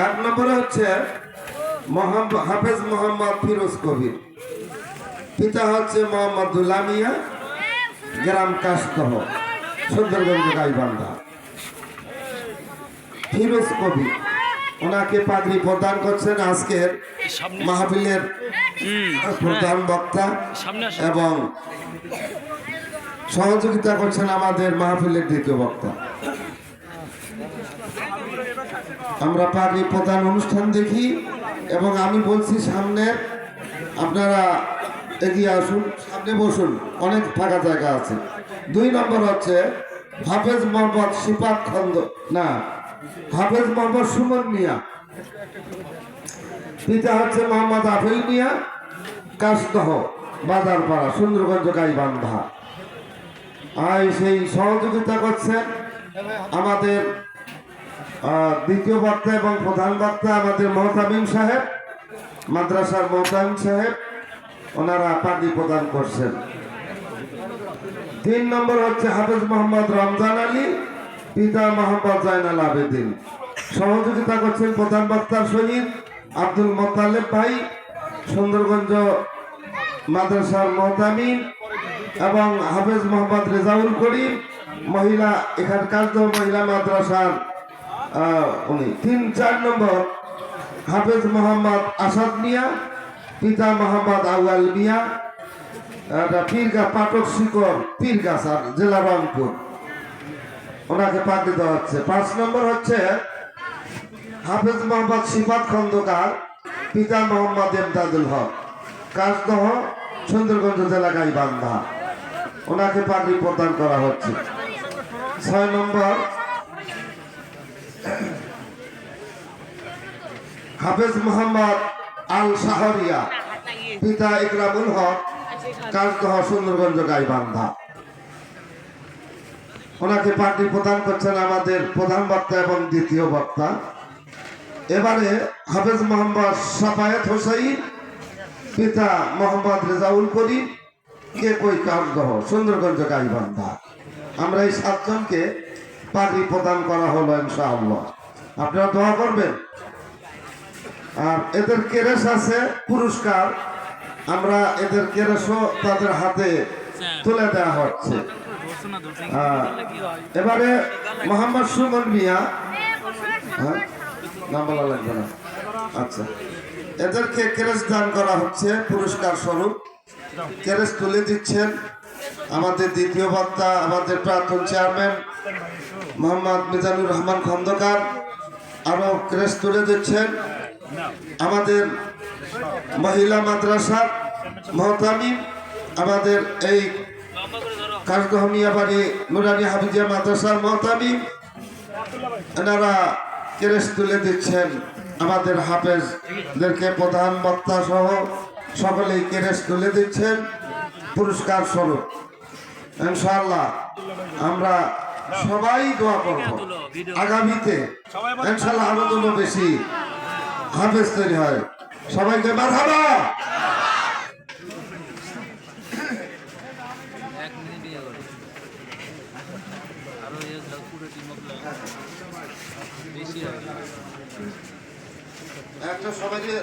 এক নম্বরে হচ্ছে হাফেজ মোহাম্মদ ফিরোজ কবির, পিতা হচ্ছে মোহাম্মদুল্লাহ মিয়া, গ্রাম কাশদহ, সুন্দরগঞ্জ গাইবান্ধা। ফিরোজ কবির ওনাকে পাগড়ি প্রদান করছেন আজকের মাহফিলের প্রধান বক্তা এবং সহযোগিতা করছেন আমাদের মাহফিলের দ্বিতীয় বক্তা। আমরা পাগড়ি প্রদান অনুষ্ঠান দেখি এবং আমি বলছি সামনে আপনারা এগিয়ে আসুন, সামনে বসুন, অনেক ফাঁকা জায়গা আছে। 2 নম্বর হচ্ছে হাফেজ মোহাম্মদ শিপাত খন্দ না হাফেজ মোহাম্মদ সুমন মিয়া, পিতা হচ্ছে মোহাম্মদ আফেল মিয়া, কাশদহ বাজারপাড়া, সুন্দরগঞ্জ গাইবান্ধা। আর সেই সহযোগিতা করছেন আমাদের দ্বিতীয় বক্তা এবং প্রধান বক্তা আমাদের মোহতামিম সাহেব, মাদ্রাসার মোহতামিম সাহেব, ওনারা পাগড়ি প্রদান করছেন। 3 নম্বর হচ্ছে হাফেজ মোহাম্মদ রমজান আলী, পিতা মোহাম্মদ জাইনাল আবেদিন। সহযোগিতা করছেন প্রধান বক্তার শহীদ আব্দুল মোতালেব ভাই, সুন্দরগঞ্জ মাদ্রাসার মোহতামিম, এবং হাফেজ মোহাম্মদ রেজাউল করিম, মহিলা এখানকার মহিলা মাদ্রাসার উনি। 3-4 নম্বর হাফেজ মোহাম্মদ আসাদ মিয়া, পিতা মোহাম্মদ আউয়াল মিয়া, পীরগা পাটক শিকর, পীরগাছার, জেলা রংপুর, ওনাকে পাগড়ি দেওয়া হচ্ছে। 5 নম্বর হচ্ছে হাফেজ মোহাম্মদ শিফাত খন্দকার, পিতা মোহাম্মদ এমদাদুল হক, কাশদহ, সুন্দরগঞ্জ জেলা গাইবান্ধা, ওনাকে পাগড়ি প্রদান করা হচ্ছে। 6 নম্বর হাফেজ মোহাম্মদ আল শাহরিয়া, পিতা ইকরামুল হক, কাশদহ, সুন্দরগঞ্জ গাইবান্ধা, ওনাকে পাগড়ি প্রদান করছেন আমাদের প্রধান বক্তা এবং দ্বিতীয় বক্তা। এবারে হাফেজ মোহাম্মদ সাফায়েত হোসাইন, পিতা মোহাম্মদ রেজাউল করিম, কে কই কাশদহ, সুন্দরগঞ্জ গাইবান্ধা। আমরা এই 7 জনকে পাগড়ি প্রদান করা হলো ইনশাআল্লাহ। আপনারা দোয়া করবেন। আর এদের কেরেস আছে পুরস্কার, আমরা এদের কেরেসও তাদের হাতে তুলে দেওয়া হচ্ছে। এবারে মোহাম্মদ সুমন মিয়া, নাম বলা লাগবে না, আচ্ছা, এদেরকে কেরেস দান করা হচ্ছে পুরস্কার স্বরূপ। কেরেস তুলে দিচ্ছেন আমাদের দ্বিতীয় বক্তা, আমাদের প্রাক্তন চেয়ারম্যান মোহাম্মদ মিজানুর রহমান খন্দকার। আরো কেরেস তুলে দিচ্ছেন আমাদের মহিলা মাদ্রাসার মোহতামিম, আমাদের এই কাশদহ মিয়াবাড়ি নুরানি হাফিজিয়া মাদ্রাসার মোহতামিম। এনারা কেরেস তুলে দিচ্ছেন আমাদের হাফেজদেরকে, প্রধান বক্তা সহ সকলেই কেরেস তুলে দিচ্ছেন পুরস্কার স্বরূপ। ইনশাআল্লাহ আমরা সবাই দোয়া করব আগামীতে ইনশাআল্লাহ আরো যেন বেশি হাফেজ তৈরি হয়। সবাইকে মারহাবা। একটা সবাইকে